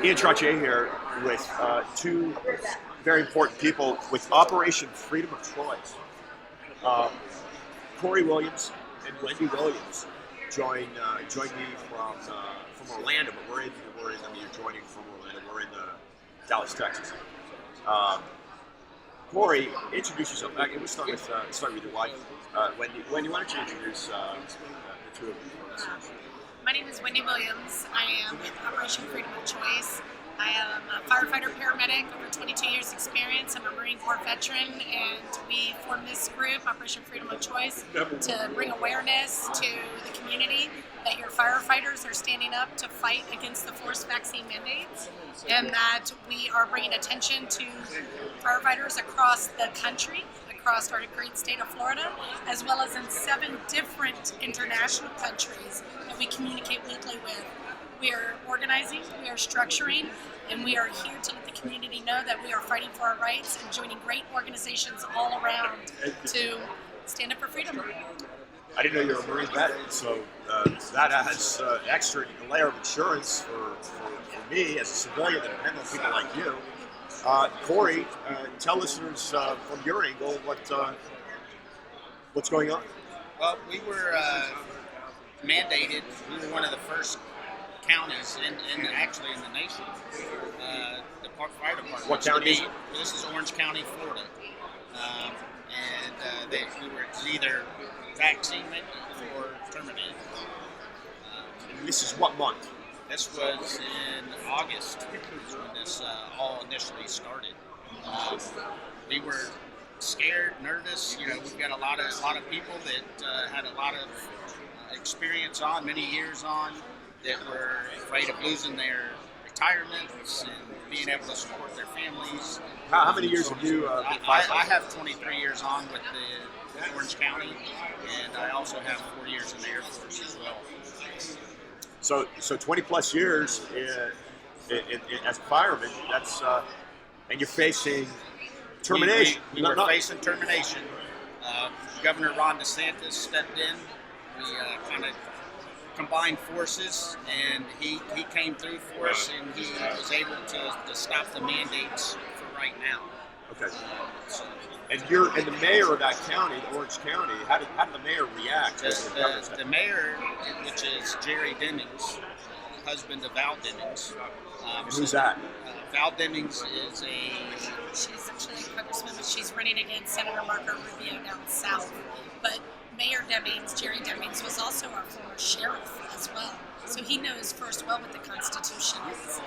Ian Trottier here with two very important people with Operation Freedom of Choice. Um, Corey Williams and Wendy Williams joined me from Orlando, but we're in. I mean, you're joining from Orlando. We're in Dallas, Texas. Um, Corey, introduce yourself. We'll start with your wife, Wendy. Wendy, why don't you introduce the two of you? My name is Wendy Williams. I am with Operation Freedom of Choice. I am a firefighter paramedic, over 22 years experience. I'm a Marine Corps veteran, and we formed this group, Operation Freedom of Choice, to bring awareness to the community that your firefighters are standing up to fight against the forced vaccine mandates, and that we are bringing attention to firefighters across the country, across our great state of Florida, as well as in 7 different international countries that we communicate weekly with. We are organizing, we are structuring, and we are here to let the community know that we are fighting for our rights and joining great organizations all around to stand up for freedom. I didn't know you were a Marine vet, so that adds extra layer of insurance for me as a civilian that depend on people like you. Corey, tell listeners from your angle what's going on. Well, we were mandated. We were one of the first counties actually in the nation. The fire department. What county is it? This is Orange County, Florida, we were either vaccine or terminated. And this is what month? This was in August when this all initially started. We were scared, nervous. You know, we've got a lot of people that had a lot of experience on, many years on, that were afraid of losing their retirements and being able to support their families. How many years have you been firefighter? I have 23 years on with the Orange County, and I also have 4 years in the Air Force as well. So 20 plus years as a fireman. That's and you're facing termination. We were facing termination. Governor Ron DeSantis stepped in. We kind of combined forces, and he came through for us, and he was able to stop the mandates for right now. Okay. And the mayor of that county, Orange County, how did the mayor react? The mayor, which is Jerry Demings, husband of Val Demings. Who's that? Val Demings is She's actually a congresswoman, but she's running against Senator Marco Rubio down south. But Mayor Demings, Jerry Demings, was also our former sheriff as well. So he knows first well what the Constitution is.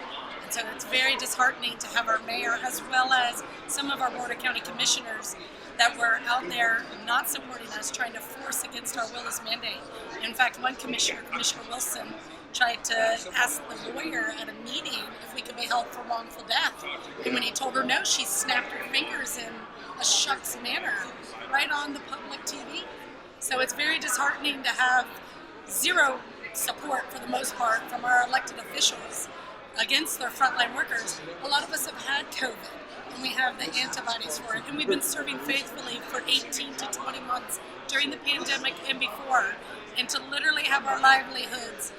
And so it's very disheartening to have our mayor, as well as some of our Board of County Commissioners that were out there not supporting us, trying to force against our will this mandate. In fact, one commissioner, Commissioner Wilson, tried to ask the lawyer at a meeting if we could be held for wrongful death. And when he told her no, she snapped her fingers in a shucks manner right on the public TV. So it's very disheartening to have zero support, for the most part, from our elected officials against their frontline workers. A lot of us have had COVID, and we have the antibodies for it, and we've been serving faithfully for 18 to 20 months during the pandemic and before, and to literally have our livelihoods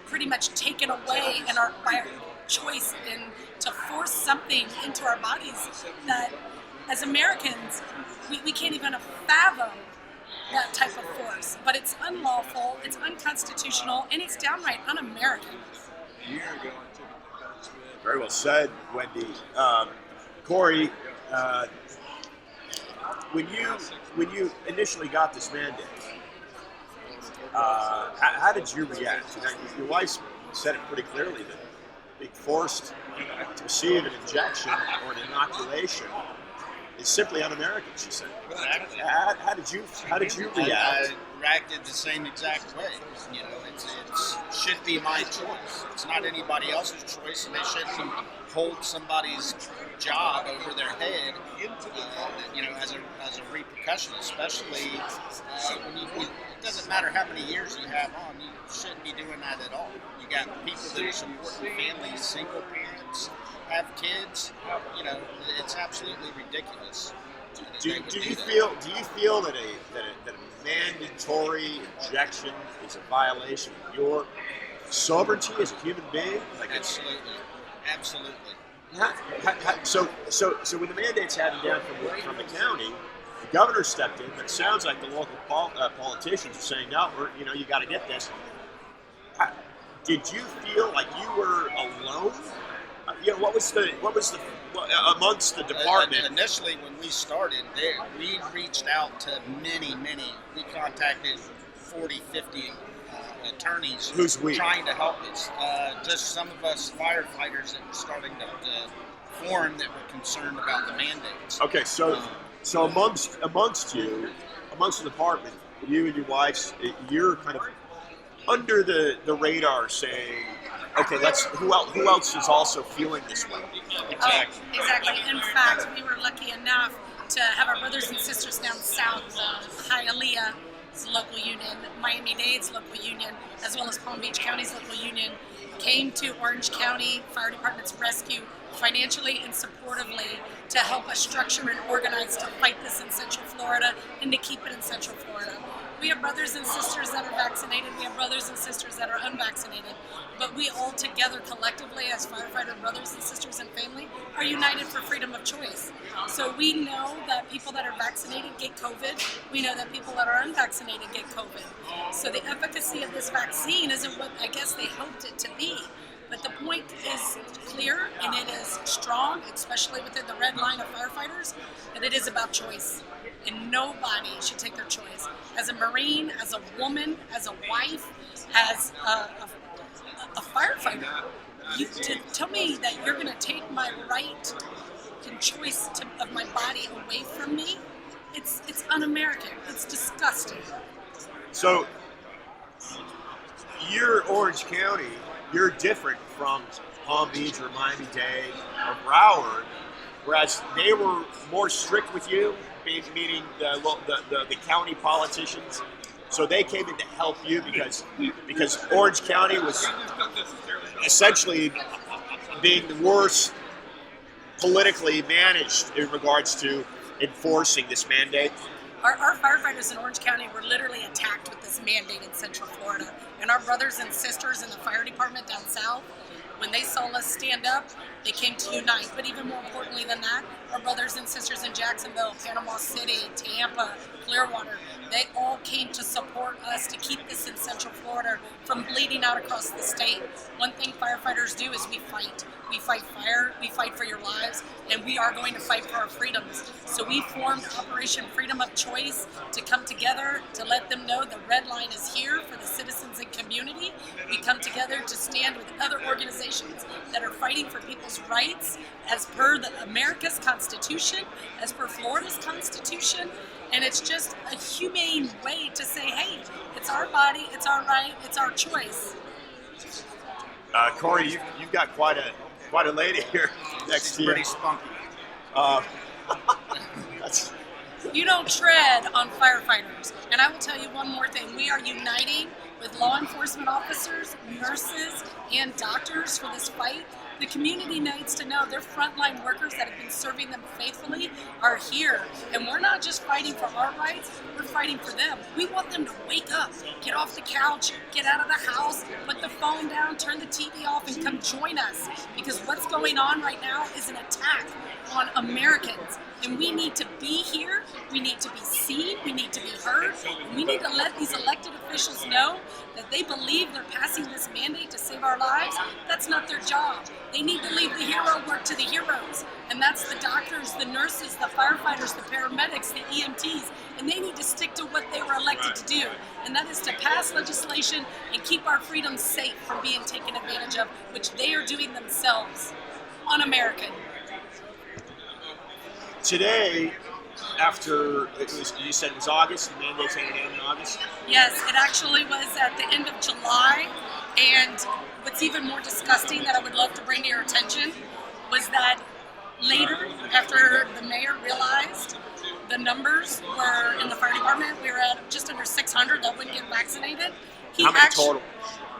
pretty much taken away by our choice, and to force something into our bodies that, as Americans, we can't even fathom that type of force. But it's unlawful, it's unconstitutional, and it's downright un-American. Very well said, Wendy. Corey, when you initially got this mandate, how did you react? Your wife said it pretty clearly that being forced to receive an injection or an inoculation is simply un-American, she said. Exactly. How did you react? I reacted the same exact way. You know, it should be my choice. It's not anybody else's choice, and they shouldn't hold somebody's job over their head. You know, as a repercussion, especially when it doesn't matter how many years you have on. You shouldn't be doing that at all. You got people that are supporting families, single parents, have kids. You know, it's absolutely ridiculous. Do you feel that a mandatory injection is a violation of your sovereignty as a human being? Absolutely. Absolutely. So when the mandate's handed down from the county, the governor stepped in, but it sounds like the local politicians are saying, no, you got to get this. Did you feel like you were alone? What was the amongst the department? Initially, when we started, we reached out to many. We contacted 40, 50 attorneys Who's we? Trying to help us. Just some of us firefighters that were starting to form that were concerned about the mandates. Okay, so amongst the department, you and your wives, you're kind of under the radar saying, okay, who else is also feeling this way? Exactly. Exactly. In fact, we were lucky enough to have our brothers and sisters down south, Hialeah's local union, Miami-Dade's local union, as well as Palm Beach County's local union, came to Orange County Fire Department's rescue financially and supportively to help us structure and organize to fight this in Central Florida and to keep it in Central Florida. We have brothers and sisters that are vaccinated, we have brothers and sisters that are unvaccinated, but we all together collectively as firefighter brothers and sisters and family are united for freedom of choice. So we know that people that are vaccinated get COVID, we know that people that are unvaccinated get COVID. So the efficacy of this vaccine isn't what I guess they hoped it to be. But the point is clear and it is strong, especially within the red line of firefighters, that it is about choice. And nobody should take their choice. As a Marine, as a woman, as a wife, as a firefighter, to tell me that you're going to take my right and choice of my body away from me, it's un-American. It's disgusting. So, you're Orange County. You're different from Palm Beach or Miami-Dade or Broward, whereas they were more strict with you, meaning the county politicians. So they came in to help you because Orange County was essentially being the worst politically managed in regards to enforcing this mandate. Our firefighters in Orange County were literally attacked with this mandate in Central Florida. And our brothers and sisters in the fire department down south, when they saw us stand up, they came to unite. But even more importantly than that, our brothers and sisters in Jacksonville, Panama City, Tampa, Clearwater, they all came to support us to keep this in Central Florida from bleeding out across the state. One thing firefighters do is we fight. We fight fire, we fight for your lives, and we are going to fight for our freedoms. So we formed Operation Freedom of Choice to come together to let them know the red line is here for the citizens and community. We come together to stand with other organizations that are fighting for people's rights as per America's Constitution, as per Florida's Constitution, and it's just a humane way to say, hey, it's our body, it's our right, it's our choice. Corey, you've got quite a lady here next to you. Pretty spunky. That's You don't tread on firefighters. And I will tell you one more thing. We are uniting with law enforcement officers, nurses, and doctors for this fight. The community needs to know their frontline workers that have been serving them faithfully are here. And we're not just fighting for our rights, we're fighting for them. We want them to wake up, get off the couch, get out of the house, put the phone down, turn the TV off, and come join us. Because what's going on right now is an attack on Americans. And we need to be here, we need to be seen, we need to be heard, and we need to let these elected officials know that they believe they're passing this mandate to save our lives. That's not their job. They need to leave the hero work to the heroes. And that's the doctors, the nurses, the firefighters, the paramedics, the EMTs. And they need to stick to what they were elected to do. And that is to pass legislation and keep our freedoms safe from being taken advantage of, which they are doing themselves. Un-American. today, after you said it was August, the mandate's handed down in August? Yes, it actually was at the end of July. And what's even more disgusting that I would love to bring to your attention was that later, after the mayor realized the numbers were in the fire department, we were at just under 600 that wouldn't get vaccinated. How many total?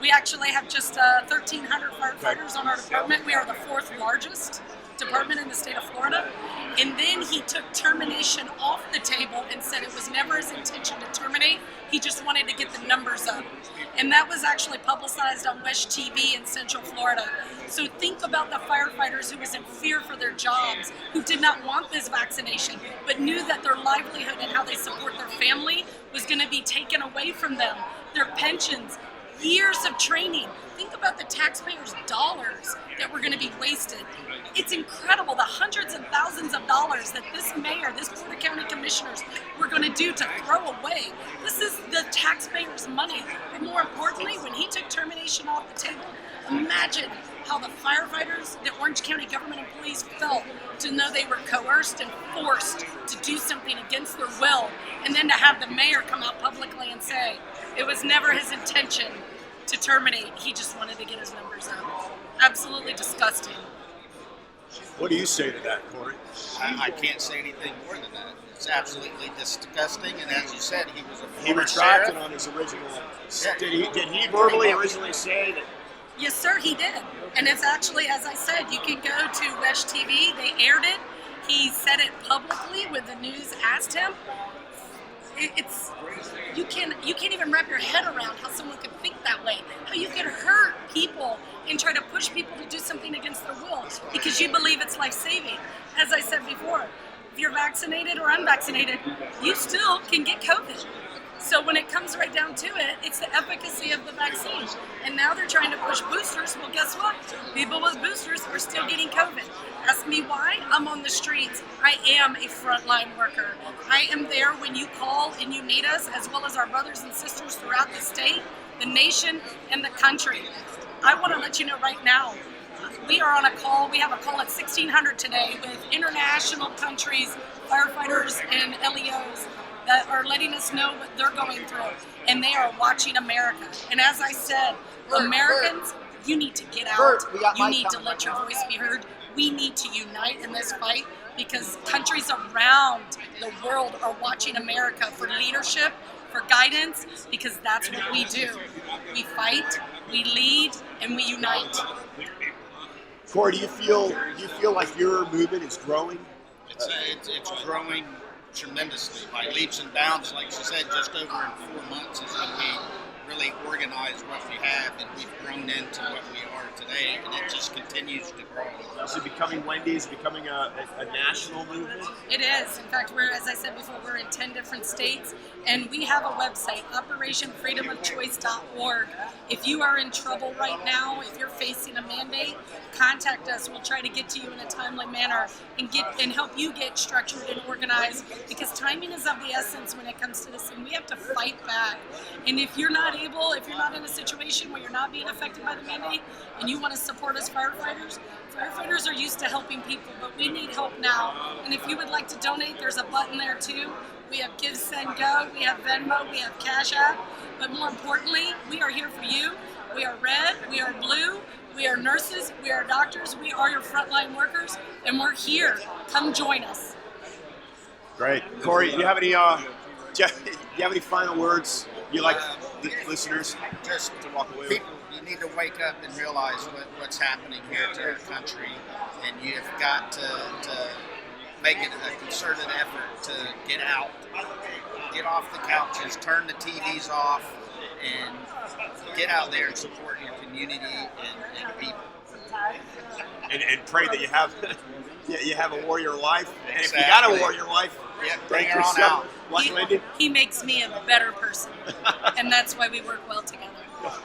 We actually have just 1,300 firefighters on our department. We are the fourth largest. department in the state of Florida, and then he took termination off the table and said it was never his intention to terminate. He just wanted to get the numbers up. And that was actually publicized on West TV in Central Florida. So think about the firefighters who was in fear for their jobs, who did not want this vaccination, but knew that their livelihood and how they support their family was going to be taken away from them. Their pensions, years of training. Think about the taxpayers' dollars that were going to be wasted. It's incredible the hundreds and thousands of dollars that this mayor, this Board of County Commissioners were going to do to throw away. This is the taxpayers' money. And more importantly, when he took termination off the table, imagine how the firefighters, the Orange County government employees felt to know they were coerced and forced to do something against their will, and then to have the mayor come out publicly and say it was never his intention to terminate, he just wanted to get his numbers up. Absolutely disgusting. What do you say to that, Corey? I can't say anything more than that. It's absolutely disgusting, and as you said, he was a He former retracted sheriff. on his original. Yeah. Did he verbally originally say that? Yes, sir, he did. And it's actually, as I said, you can go to West TV. They aired it. He said it publicly when the news asked him. It's you can't even wrap your head around how someone could think that way. How you could hurt people and try to push people to do something against their will because you believe it's life-saving. As I said before, if you're vaccinated or unvaccinated, you still can get COVID. So when it comes right down to it, it's the efficacy of the vaccine. And now they're trying to push boosters. Well, guess what? People with boosters are still getting COVID. Ask me why? I'm on the streets. I am a frontline worker. I am there when you call and you need us, as well as our brothers and sisters throughout the state, the nation, and the country. I want to let you know right now, we are on a call. We have a call at 1600 today with international countries, firefighters, and LEOs that are letting us know what they're going through, and they are watching America. And as I said, Americans, you need to get out. You need to let your voice be heard. We need to unite in this fight because countries around the world are watching America for leadership, for guidance, because that's what we do. We fight, we lead, and we unite. Corey, do you feel like your movement is growing? It's growing tremendously by leaps and bounds. Like you said, just over in 4 months is when we really organized what we have, and we've grown into what we are today, and it just continues to grow. Is it becoming Wendy's, becoming a national movement? It is. In fact, as I said before, we're in 10 different states, and we have a website, operationfreedomofchoice.org. If you are in trouble right now, if you're facing a mandate, contact us. We'll try to get to you in a timely manner and help you get structured and organized, because timing is of the essence when it comes to this, and we have to fight back. And if you're not in a situation where you're not being affected by the mandate and you want to support us firefighters are used to helping people, but we need help now. And if you would like to donate, there's a button there too. We have Give, Send, Go, we have Venmo, we have Cash App, but more importantly, we are here for you. We are red, we are blue, we are nurses, we are doctors, we are your frontline workers, and we're here. Come join us. Great. Corey, do you have any final words you like the listeners Just to walk away with? people, you need to wake up and realize what's happening here to our country, and you've got to make it a concerted effort to get out, get off the couches, turn the TVs off, and get out there and support your community and people. And pray that you have a warrior life. And if you Exactly. got a warrior life, Yeah, thank bring you her on so out. much, Wendy. He makes me a better person, and that's why we work well together.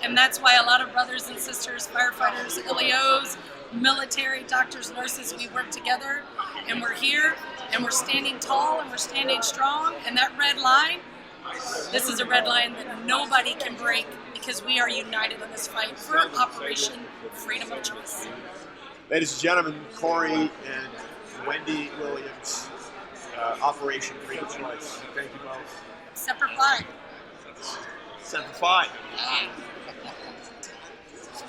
And that's why a lot of brothers and sisters, firefighters, LEOs, military, doctors, nurses, we work together, and we're here, and we're standing tall, and we're standing strong, and that red line, this is a red line that nobody can break, because we are united in this fight for Operation Freedom of Choice. Ladies and gentlemen, Corey and Wendy Williams, Operation Freedom of Choice. Thank you both. Separate flag. Semper Fi. Yeah.